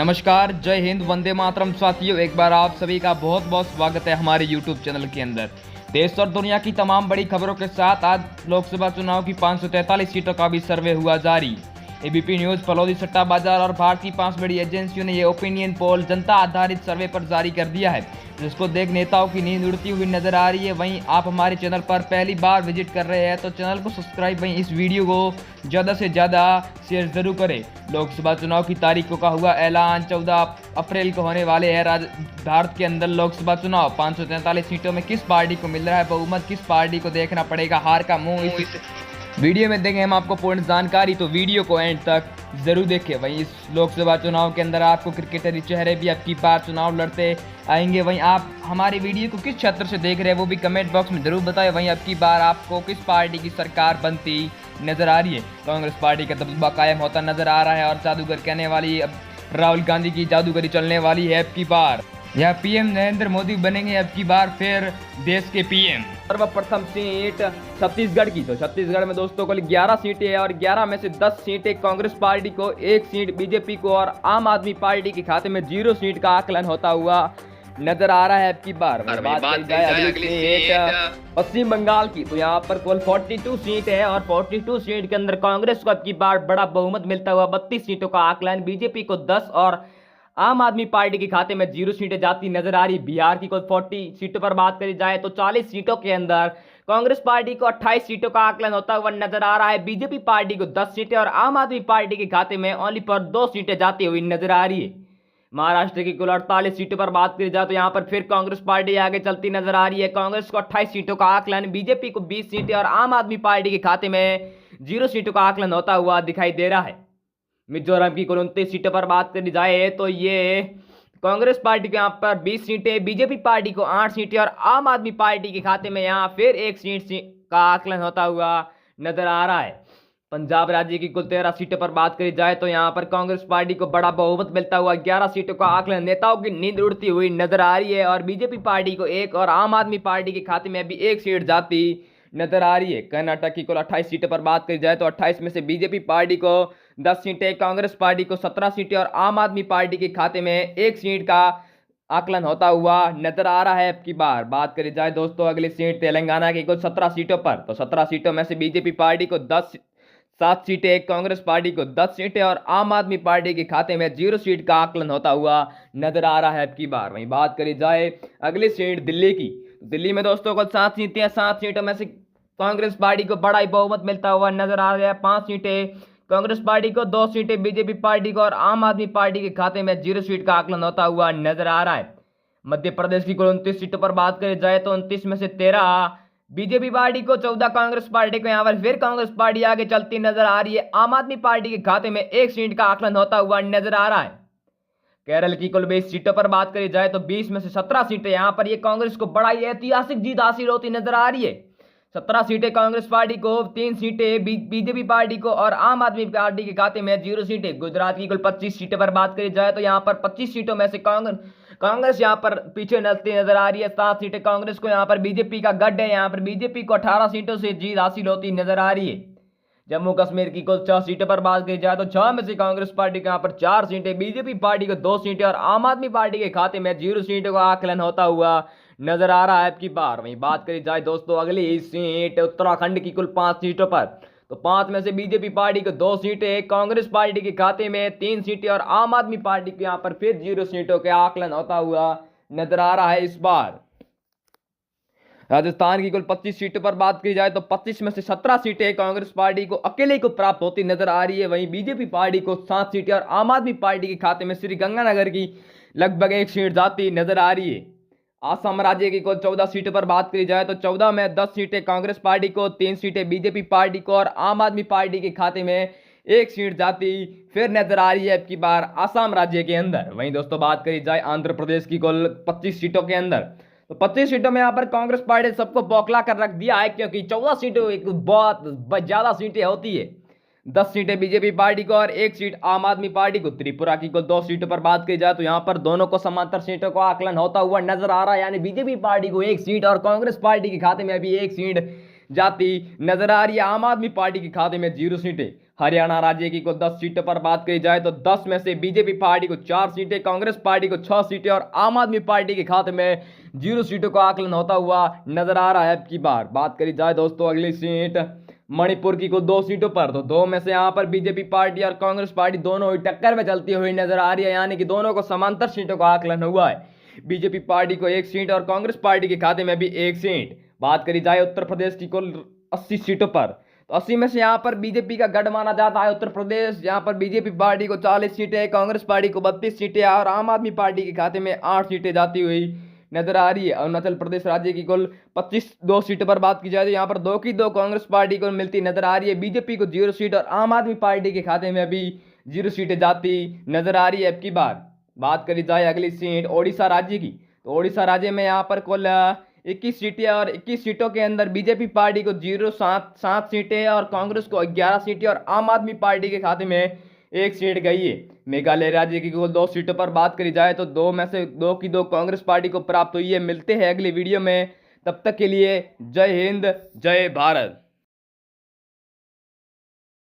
नमस्कार, जय हिंद, वंदे मातरम साथियों। एक बार आप सभी का बहुत बहुत स्वागत है हमारे YouTube चैनल के अंदर। देश और दुनिया की तमाम बड़ी खबरों के साथ आज लोकसभा चुनाव की 543 सीटों का भी सर्वे हुआ जारी। एबीपी न्यूज, फलौदी सट्टा बाजार और भारतीय 5 बड़ी एजेंसियों ने ये ओपिनियन पोल जनता आधारित सर्वे पर जारी कर दिया है, जिसको देख नेताओं की नींद उड़ती हुई नजर आ रही है। वहीं आप हमारे चैनल पर पहली बार विजिट कर रहे हैं तो चैनल को सब्सक्राइब, वहीं इस वीडियो को ज़्यादा से ज़्यादा शेयर जरूर करें। लोकसभा चुनाव की तारीखों का हुआ ऐलान। 14 अप्रैल को होने वाले हैं भारत के अंदर लोकसभा चुनाव। 543 सीटों में किस पार्टी को मिल रहा है बहुमत, किस पार्टी को देखना पड़ेगा हार का मुंह, इस वीडियो में देंगे हम आपको पूर्ण जानकारी, तो वीडियो को एंड तक जरूर देखें। वहीं इस लोकसभा चुनाव के अंदर आपको क्रिकेटरी चेहरे भी अब की बार चुनाव लड़ते आएंगे। वहीं आप हमारे वीडियो को किस क्षेत्र से देख रहे हैं वो भी कमेंट बॉक्स में जरूर बताएं। वहीं अब की बार आपको किस पार्टी की सरकार बनती नजर आ रही है। कांग्रेस पार्टी का दबदबा कायम होता नजर आ रहा है और जादूगर कहने वाली अब राहुल गांधी की जादूगरी चलने वाली है। अब की बार यह पीएम नरेंद्र मोदी बनेंगे अब की बार फिर देश के पीएम। सर्वप्रथम सीट छत्तीसगढ़ की, तो छत्तीसगढ़ में दोस्तों को 11 सीटें हैं और 11 में से 10 सीटें कांग्रेस पार्टी को, 1 सीट बीजेपी को और आम आदमी पार्टी के खाते में 0 सीट का आकलन होता हुआ नजर आ रहा है। अब की बार बात की जाए अगली सीट पश्चिम बंगाल की, तो यहाँ पर कुल 42 सीट है और 42 सीट के अंदर कांग्रेस को अब की बार बड़ा बहुमत मिलता हुआ 32 सीटों का आकलन, बीजेपी को 10 और आम आदमी पार्टी के खाते में 0 सीटें जाती नजर आ रही। बिहार की कुल 40 सीटों पर बात करी जाए तो 40 सीटों के अंदर कांग्रेस पार्टी को 28 सीटों का आकलन होता हुआ नजर आ रहा है, बीजेपी पार्टी को 10 सीटें और आम आदमी पार्टी के खाते में ओनली पर 2 सीटें जाती हुई नजर आ रही है। महाराष्ट्र की कुल 48 सीटों पर बात करी जाए तो यहाँ पर फिर कांग्रेस पार्टी आगे चलती नजर आ रही है। कांग्रेस को 28 सीटों का आकलन, बीजेपी को 20 सीटें और आम आदमी पार्टी के खाते में 0 सीटों का आकलन होता हुआ दिखाई दे रहा है। मिजोरम की कुल 29 सीटों पर बात करी जाए तो ये कांग्रेस पार्टी के यहाँ पर 20 सीटें, बीजेपी पार्टी को 8 सीटें और आम आदमी पार्टी के खाते में यहाँ फिर 1 सीट का आकलन होता हुआ नजर आ रहा है। पंजाब राज्य की कुल 13 सीटों पर बात करी जाए तो यहाँ पर कांग्रेस पार्टी को बड़ा बहुमत मिलता हुआ 11 सीटों का आकलन, नेताओं की नींद उड़ती हुई नजर आ रही है और बीजेपी पार्टी को 1 और आम आदमी पार्टी के खाते में भी 1 सीट जाती नजर आ रही है। कर्नाटक की कुल 28 सीटों पर बात करी जाए तो 28 में से बीजेपी पार्टी को 10 सीटें, कांग्रेस पार्टी को 17 सीटें और आम आदमी पार्टी के खाते में 1 सीट का आकलन होता हुआ नजर आ रहा है। अब की बार बात करी जाए दोस्तों अगली सीट तेलंगाना की कुल 17 सीटों पर, तो 17 सीटों में से बीजेपी पार्टी को 7 सीटें, कांग्रेस पार्टी को 10 सीटें और आम आदमी पार्टी के खाते में 0 सीट का आकलन होता हुआ नजर आ रहा है। अब की बार वहीं बात करी जाए अगली सीट दिल्ली की, दिल्ली में दोस्तों को 7 सीटें, 7 सीटों में से कांग्रेस पार्टी को बड़ा ही बहुमत मिलता हुआ नजर आ रहा है। 5 सीटें कांग्रेस पार्टी को, 2 सीटें बीजेपी पार्टी को और आम आदमी पार्टी के खाते में 0 सीट का आकलन होता हुआ नजर आ रहा है। मध्य प्रदेश की कुल 29 सीटों पर बात करी जाए तो 29 में से 13 बीजेपी पार्टी को, 14 कांग्रेस पार्टी को, यहाँ पर फिर कांग्रेस पार्टी आगे चलती नजर आ रही है। आम आदमी पार्टी के खाते में 1 सीट का आकलन होता हुआ नजर आ रहा है। केरल की कुल 20 सीटों पर बात करी जाए तो 20 में से 17 सीटें यहाँ पर ये कांग्रेस को बड़ा ही ऐतिहासिक जीत हासिल होती नजर आ रही है। 17 सीटें कांग्रेस पार्टी को, 3 सीटें बीजेपी पार्टी को और आम आदमी पार्टी के खाते में 0 सीटें। गुजरात की कुल 25 सीटों पर बात करी जाए तो यहाँ पर 25 सीटों में से कांग्रेस यहाँ पर पीछे नचती नजर आ रही है। 7 सीटें कांग्रेस को, यहाँ पर बीजेपी का गढ़ है, यहाँ पर बीजेपी को 18 सीटों से जीत हासिल होती नजर आ रही है। जम्मू कश्मीर की कुल 6 सीटों पर बात की जाए तो 6 में से कांग्रेस पार्टी को यहाँ पर 4 सीटें, बीजेपी पार्टी को 2 सीटें और आम आदमी पार्टी के खाते में 0 सीटों का आकलन होता हुआ नजर आ रहा है। अब की बार वहीं बात करी जाए दोस्तों अगली सीट उत्तराखंड की कुल 5 सीटों पर, तो 5 में से बीजेपी पार्टी को 2 सीटें, कांग्रेस पार्टी के खाते में 3 सीटें और आम आदमी पार्टी के यहाँ पर फिर 0 सीटों के आकलन होता हुआ नजर आ रहा है। इस बार राजस्थान की कुल 25 सीटों पर बात की जाए तो 25 में से 17 सीटें कांग्रेस पार्टी को अकेले को प्राप्त होती नजर आ रही है। वहीं बीजेपी पार्टी को 7 सीटें और आम आदमी पार्टी के खाते में श्रीगंगानगर की लगभग 1 सीट जाती नजर आ रही है। असम राज्य की कुल 14 सीटों पर बात करी जाए तो 14 में 10 सीटें कांग्रेस पार्टी को, 3 सीटें बीजेपी पार्टी को और आम आदमी पार्टी के खाते में 1 सीट जाती फिर नजर आ रही है अब की बार असम राज्य के अंदर। वहीं दोस्तों बात करी जाए आंध्र प्रदेश की कुल 25 सीटों के अंदर, तो 25 सीटों में यहाँ पर कांग्रेस पार्टी सबको बौखला कर रख दिया है, क्योंकि 14 सीटों एक बहुत ज्यादा सीटें होती है। 10 सीटें बीजेपी पार्टी को और 1 सीट आम आदमी पार्टी को। त्रिपुरा की कुल 2 सीटों पर बात की जाए तो यहाँ पर दोनों को समांतर सीटों का आकलन होता हुआ नजर आ रहा है, यानी बीजेपी पार्टी को 1 सीट और कांग्रेस पार्टी के खाते में अभी 1 सीट जाती नजर आ रही है। आम आदमी पार्टी के खाते में 0 सीटें। हरियाणा राज्य की कुल 10 सीटों पर बात करी जाए तो 10 में से बीजेपी पार्टी को 4 सीटें, कांग्रेस पार्टी को 6 सीटें और आम आदमी पार्टी के खाते में 0 सीटों का आकलन होता हुआ नजर आ रहा है। अब की बार बात करी जाए दोस्तों अगली सीट मणिपुर की कुल 2 सीटों पर, तो 2 में से यहां पर बीजेपी पार्टी और कांग्रेस पार्टी दोनों ही टक्कर में चलती हुई नजर आ रही है, यानी कि दोनों को समांतर सीटों का आकलन हुआ है। बीजेपी पार्टी को 1 सीट और कांग्रेस पार्टी के खाते में भी 1 सीट। बात करी जाए उत्तर प्रदेश की कुल 80 सीटों पर, तो 80 में से यहां पर बीजेपी का गढ़ माना जाता है उत्तर प्रदेश। यहां पर बीजेपी पार्टी को 40 सीटें, कांग्रेस पार्टी को 32 सीटें और आम आदमी पार्टी के खाते में 8 सीटें जाती हुई नजर आ रही है। अरुणाचल प्रदेश राज्य की कुल 2 सीटों पर बात की जाए तो यहाँ पर 2 की 2 कांग्रेस पार्टी को मिलती नजर आ रही है। बीजेपी को 0 सीट और आम आदमी पार्टी के खाते में भी 0 सीटें जाती नजर आ रही है। अब की बात करी जाए अगली सीट ओडिशा राज्य की, तो ओडिशा राज्य में यहाँ पर कुल 21 सीटें और 21 सीटों के अंदर बीजेपी पार्टी को 7 सीटें और कांग्रेस को 11 सीटें और आम आदमी पार्टी के खाते में 1 सीट गई है। मेघालय राज्य की कुल 2 सीटों पर बात करी जाए तो 2 में से 2 की 2 कांग्रेस पार्टी को प्राप्त हुई है। मिलते हैं अगली वीडियो में, तब तक के लिए जय हिंद जय भारत।